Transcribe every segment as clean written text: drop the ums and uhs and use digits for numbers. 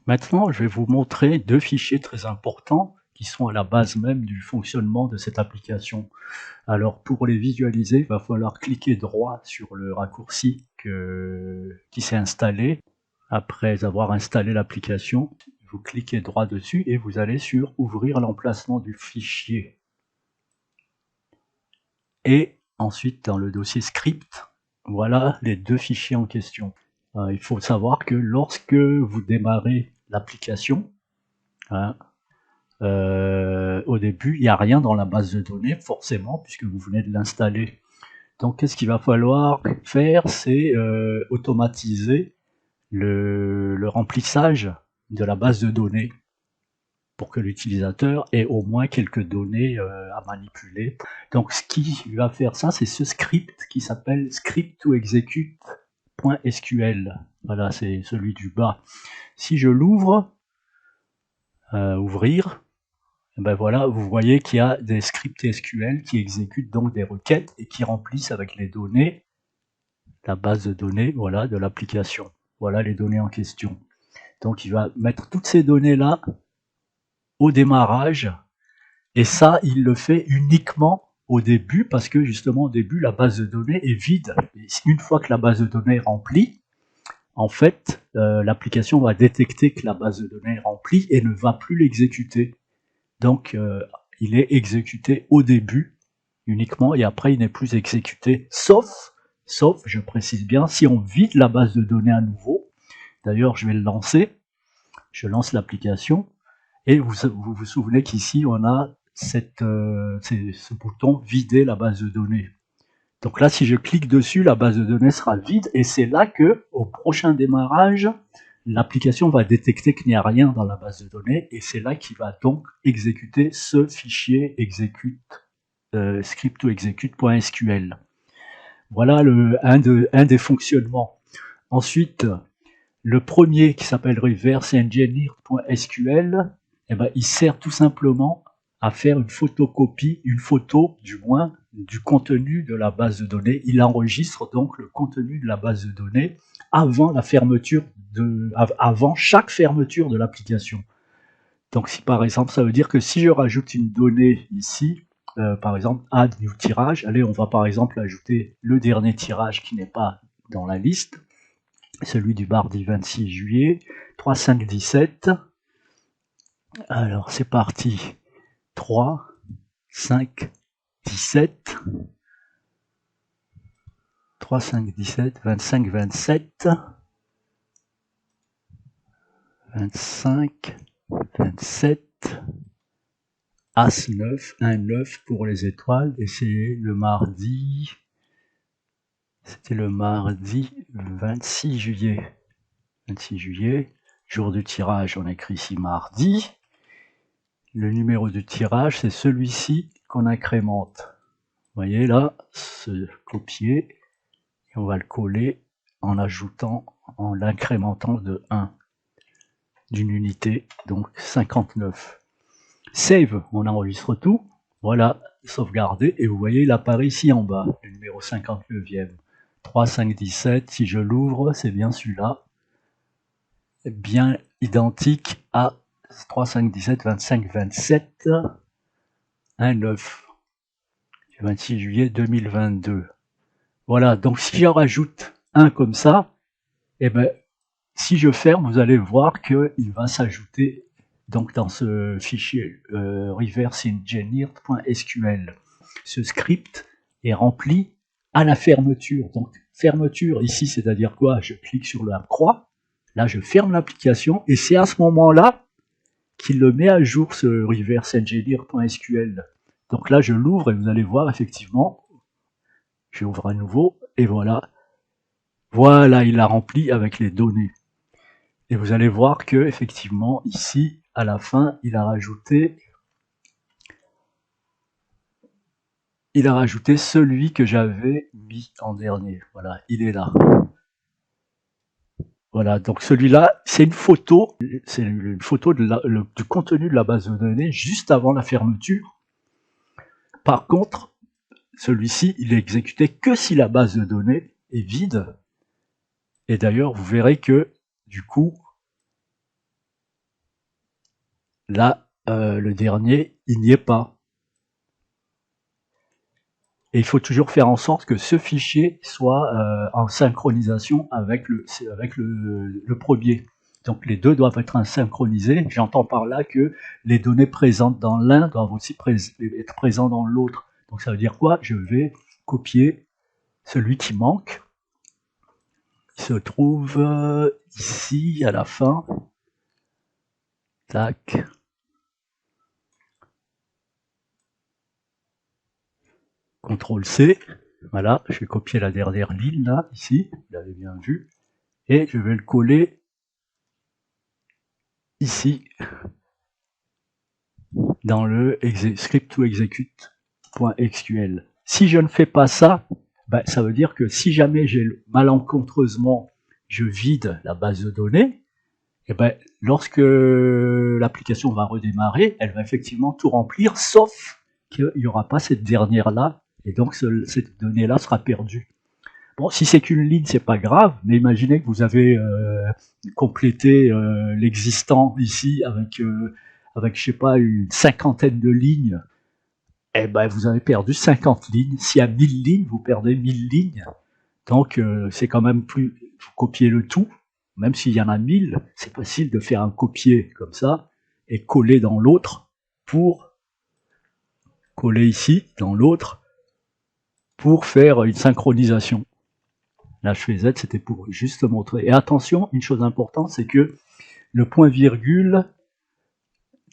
Maintenant, je vais vous montrer deux fichiers très importants qui sont à la base même du fonctionnement de cette application. Alors, pour les visualiser, il va falloir cliquer droit sur le raccourci qui s'est installé. Après avoir installé l'application, vous cliquez droit dessus et vous allez sur Ouvrir l'emplacement du fichier. Et ensuite, dans le dossier script, voilà les deux fichiers en question. Il faut savoir que lorsque vous démarrez l'application, hein, au début, il n'y a rien dans la base de données, forcément, puisque vous venez de l'installer. Donc, qu'est-ce qu'il va falloir faire? C'est automatiser le remplissage de la base de données pour que l'utilisateur ait au moins quelques données à manipuler. Donc, ce qui va faire ça, c'est ce script qui s'appelle script2execute.sql. Voilà, c'est celui du bas. Si je l'ouvre, ouvrir, ben voilà, vous voyez qu'il y a des scripts SQL qui exécutent donc des requêtes et qui remplissent avec les données la base de données, voilà, de l'application. Voilà les données en question. Donc il va mettre toutes ces données-là au démarrage, et ça, il le fait uniquement au début, parce que justement au début, la base de données est vide. Et une fois que la base de données est remplie, en fait, l'application va détecter que la base de données est remplie et ne va plus l'exécuter. Donc, il est exécuté au début uniquement et après il n'est plus exécuté, sauf, je précise bien, si on vide la base de données à nouveau. D'ailleurs, je vais le lancer. Je lance l'application et vous souvenez qu'ici on a ce bouton vider la base de données. Donc là, si je clique dessus, la base de données sera vide et c'est là que, au prochain démarrage, l'application va détecter qu'il n'y a rien dans la base de données et c'est là qu'il va donc exécuter ce fichier script2execute.sql. Voilà un des fonctionnements. Ensuite, le premier qui s'appelle reverse-engineer.sql, eh ben, il sert tout simplement à faire une photocopie, une photo du moins, du contenu de la base de données. Il enregistre donc le contenu de la base de données avant la fermeture avant chaque fermeture de l'application. Donc si par exemple, ça veut dire que si je rajoute une donnée ici, par exemple add new tirage, allez, on va par exemple ajouter le dernier tirage qui n'est pas dans la liste, celui du mardi 26 juillet, 3, 5, 17. Alors c'est parti, 3, 5, 17, 3, 5, 17, 25, 27, 25, 27, As 9, 1, 9 pour les étoiles, et c'est le mardi, c'était le mardi 26 juillet. 26 juillet, jour du tirage, on écrit ici mardi. Le numéro du tirage, c'est celui-ci qu'on incrémente. Vous voyez là, ce copier, et on va le coller en l'incrémentant de 1, d'une unité, donc 59. Save, on enregistre tout, voilà, sauvegarder, et vous voyez, il apparaît ici en bas, le numéro 59e. 3, 5, 17, si je l'ouvre, c'est bien celui-là, bien identique à 3, 5, 17, 25, 27, 1, 9, 26 juillet 2022. Voilà, donc si je rajoute un comme ça, eh ben, si je ferme, vous allez voir qu'il va s'ajouter donc dans ce fichier reverse-engineer.sql. Ce script est rempli à la fermeture. Donc fermeture ici, c'est-à-dire quoi? Je clique sur la croix, là je ferme l'application et c'est à ce moment-là qu'il le met à jour, ce reverse-engineer.sql. Donc là je l'ouvre et vous allez voir effectivement, j'ouvre à nouveau et voilà. Voilà, il l'a rempli avec les données. Et vous allez voir que effectivement ici à la fin il a rajouté celui que j'avais mis en dernier. Voilà, il est là. Voilà, donc celui-là, c'est une photo du contenu de la base de données juste avant la fermeture. Par contre, celui-ci, il est exécuté que si la base de données est vide. Et d'ailleurs, vous verrez que du coup, là, le dernier, il n'y est pas. Et il faut toujours faire en sorte que ce fichier soit en synchronisation avec le premier. Donc les deux doivent être synchronisés. J'entends par là que les données présentes dans l'un doivent aussi être présentes dans l'autre. Donc ça veut dire quoi? Je vais copier celui qui manque. Il se trouve ici à la fin. Tac. CTRL-C. Voilà, je vais copier la dernière ligne là, ici. Vous l'avez bien vu. Et je vais le coller ici dans le script to execute.sql. Si je ne fais pas ça, ben, ça veut dire que si jamais j'ai malencontreusement je vide la base de données, et ben, lorsque l'application va redémarrer, elle va effectivement tout remplir, sauf qu'il n'y aura pas cette dernière-là, et donc cette donnée-là sera perdue. Bon, si c'est qu'une ligne, c'est pas grave, mais imaginez que vous avez complété l'existant ici avec, je sais pas, une cinquantaine de lignes, eh ben, vous avez perdu 50 lignes. S'il y a 1000 lignes, vous perdez 1000 lignes. Donc, c'est quand même plus, faut copier le tout, même s'il y en a 1000, c'est facile de faire un copier comme ça, et coller dans l'autre, pour coller ici, dans l'autre, pour faire une synchronisation. Là, je fais Z, c'était pour juste montrer. Et attention, une chose importante, c'est que le point virgule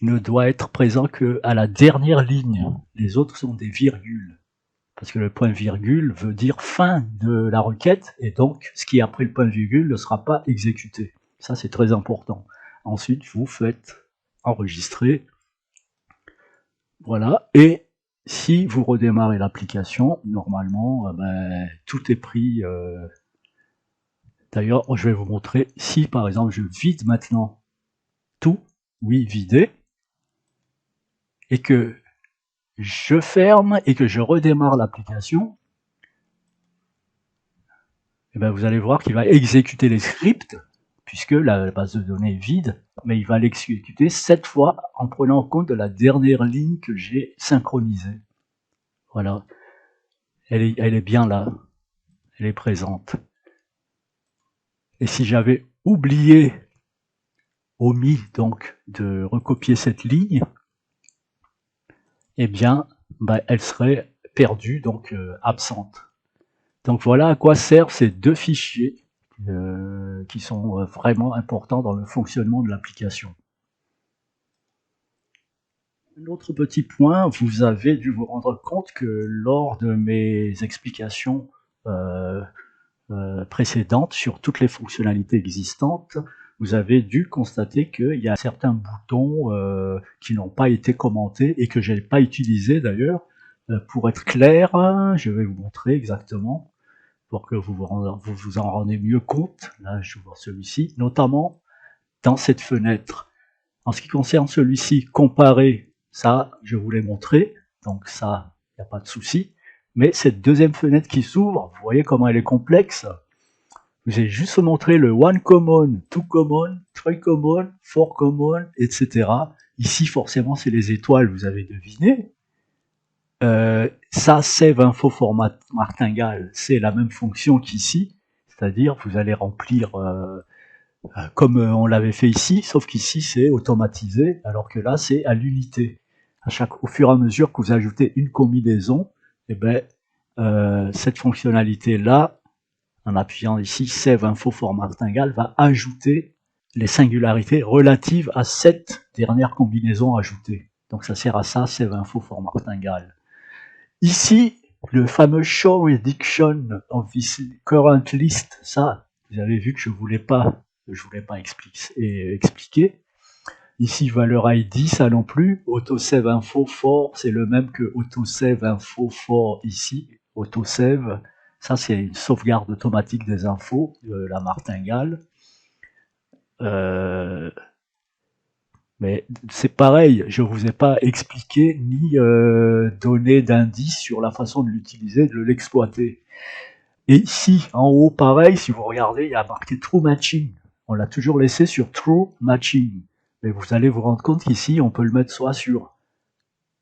ne doit être présent qu'à la dernière ligne. Les autres sont des virgules. Parce que le point virgule veut dire fin de la requête, et donc ce qui est après le point virgule ne sera pas exécuté. Ça, c'est très important. Ensuite, vous faites enregistrer. Voilà. Et si vous redémarrez l'application, normalement, ben, tout est pris. D'ailleurs, je vais vous montrer, si par exemple je vide maintenant tout, oui, vider, et que je ferme et que je redémarre l'application, et bien vous allez voir qu'il va exécuter les scripts, puisque la base de données est vide, mais il va l'exécuter 7 fois en prenant en compte de la dernière ligne que j'ai synchronisée. Voilà. Elle est bien là. Elle est présente. Et si j'avais omis donc de recopier cette ligne, eh bien, bah, elle serait perdue, donc absente. Donc voilà à quoi servent ces deux fichiers qui sont vraiment importants dans le fonctionnement de l'application. Un autre petit point, vous avez dû vous rendre compte que lors de mes explications précédentes sur toutes les fonctionnalités existantes, vous avez dû constater qu'il y a certains boutons qui n'ont pas été commentés et que je n'ai pas utilisés d'ailleurs. Pour être clair, je vais vous montrer exactement pour que vous vous en rendez mieux compte. Là, je vois celui-ci, notamment dans cette fenêtre. En ce qui concerne celui-ci, comparer, ça, je vous l'ai montré, donc ça, il n'y a pas de souci. Mais cette deuxième fenêtre qui s'ouvre, vous voyez comment elle est complexe. Je vous ai juste montré le one common, two common, three common, four common, etc. Ici, forcément, c'est les étoiles, vous avez deviné. Ça, save info format martingale, c'est la même fonction qu'ici, c'est-à-dire vous allez remplir comme on l'avait fait ici, sauf qu'ici c'est automatisé, alors que là c'est à l'unité. Au fur et à mesure que vous ajoutez une combinaison, et ben, cette fonctionnalité-là, en appuyant ici Save Info for Martingale, va ajouter les singularités relatives à cette dernière combinaison ajoutée. Donc ça sert à ça, Save Info for Martingale. Ici, le fameux Show Reduction of this current list, ça, vous avez vu que je voulais pas expliquer. Ici, valeur ID, ça non plus. Autosave info for, c'est le même que autosave info for ici. Autosave, ça c'est une sauvegarde automatique des infos de la martingale. Mais c'est pareil, je ne vous ai pas expliqué ni donné d'indices sur la façon de l'utiliser, de l'exploiter. Et ici, en haut, pareil, si vous regardez, il y a marqué True Matching. On l'a toujours laissé sur True Matching. Mais vous allez vous rendre compte qu'ici, on peut le mettre soit sur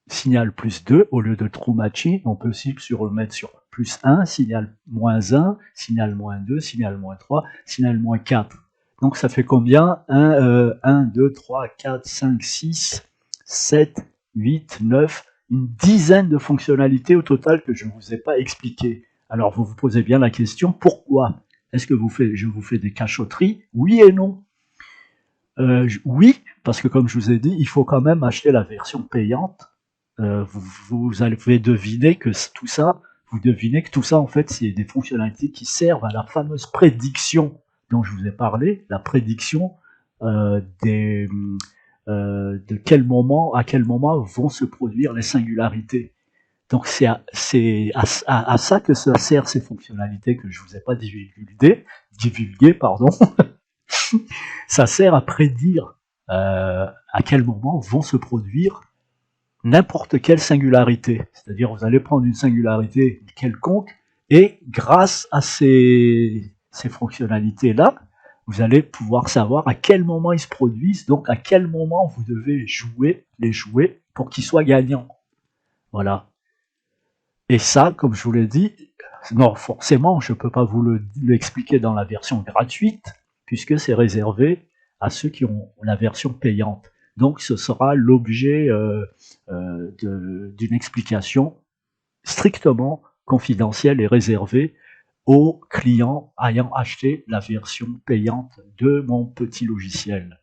signal plus 2 au lieu de true matching, on peut aussi le mettre sur plus 1, signal moins 1, signal moins 2, signal moins 3, signal moins 4. Donc ça fait combien 1, 2, 3, 4, 5, 6, 7, 8, 9, une dizaine de fonctionnalités au total que je ne vous ai pas expliquées. Alors vous vous posez bien la question, pourquoi? Est-ce que je vous fais des cachotteries? Oui et non. Oui, parce que comme je vous ai dit, il faut quand même acheter la version payante. Vous allez deviner que tout ça, vous devinez que tout ça, en fait, c'est des fonctionnalités qui servent à la fameuse prédiction dont je vous ai parlé, la prédiction de à quel moment vont se produire les singularités. Donc c'est à ça que ça sert ces fonctionnalités que je vous ai pas divulguées, pardon. Ça sert à prédire à quel moment vont se produire n'importe quelle singularité. C'est-à-dire, vous allez prendre une singularité quelconque et grâce à ces fonctionnalités-là, vous allez pouvoir savoir à quel moment ils se produisent, donc à quel moment vous devez les jouer pour qu'ils soient gagnants. Voilà. Et ça, comme je vous l'ai dit, non, forcément, je ne peux pas vous l'expliquer dans la version gratuite, puisque c'est réservé à ceux qui ont la version payante. Donc, ce sera l'objet d'une explication strictement confidentielle et réservée aux clients ayant acheté la version payante de mon petit logiciel.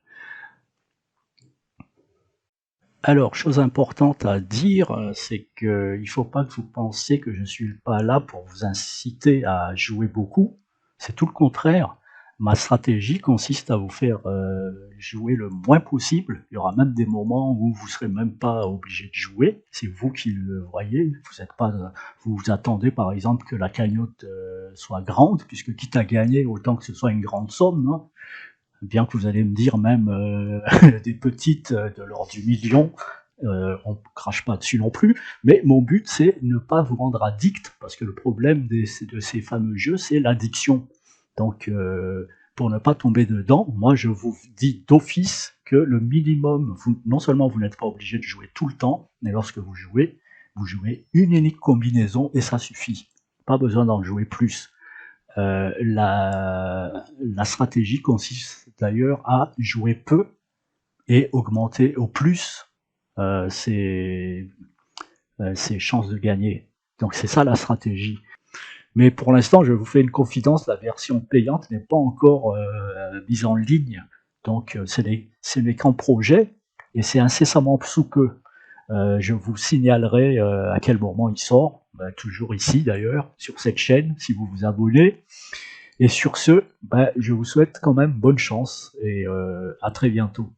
Alors, chose importante à dire, c'est qu'il ne faut pas que vous pensiez que je ne suis pas là pour vous inciter à jouer beaucoup. C'est tout le contraire. Ma stratégie consiste à vous faire jouer le moins possible. Il y aura même des moments où vous ne serez même pas obligé de jouer. C'est vous qui le voyez. Vous attendez par exemple que la cagnotte soit grande, puisque quitte à gagner, autant que ce soit une grande somme. Hein. Bien que vous allez me dire même des petites de l'ordre du million, on ne crache pas dessus non plus, mais mon but c'est ne pas vous rendre addict, parce que le problème de ces fameux jeux c'est l'addiction. Donc pour ne pas tomber dedans, moi je vous dis d'office que le minimum, non seulement vous n'êtes pas obligé de jouer tout le temps, mais lorsque vous jouez une unique combinaison et ça suffit. Pas besoin d'en jouer plus. La stratégie consiste d'ailleurs à jouer peu et augmenter au plus ses chances de gagner. Donc c'est ça la stratégie. Mais pour l'instant, je vous fais une confidence, la version payante n'est pas encore mise en ligne. Donc ce n'est qu'en projet et c'est incessamment sous peu. Je vous signalerai à quel moment il sort, toujours ici d'ailleurs, sur cette chaîne, si vous vous abonnez. Et sur ce, je vous souhaite quand même bonne chance et à très bientôt.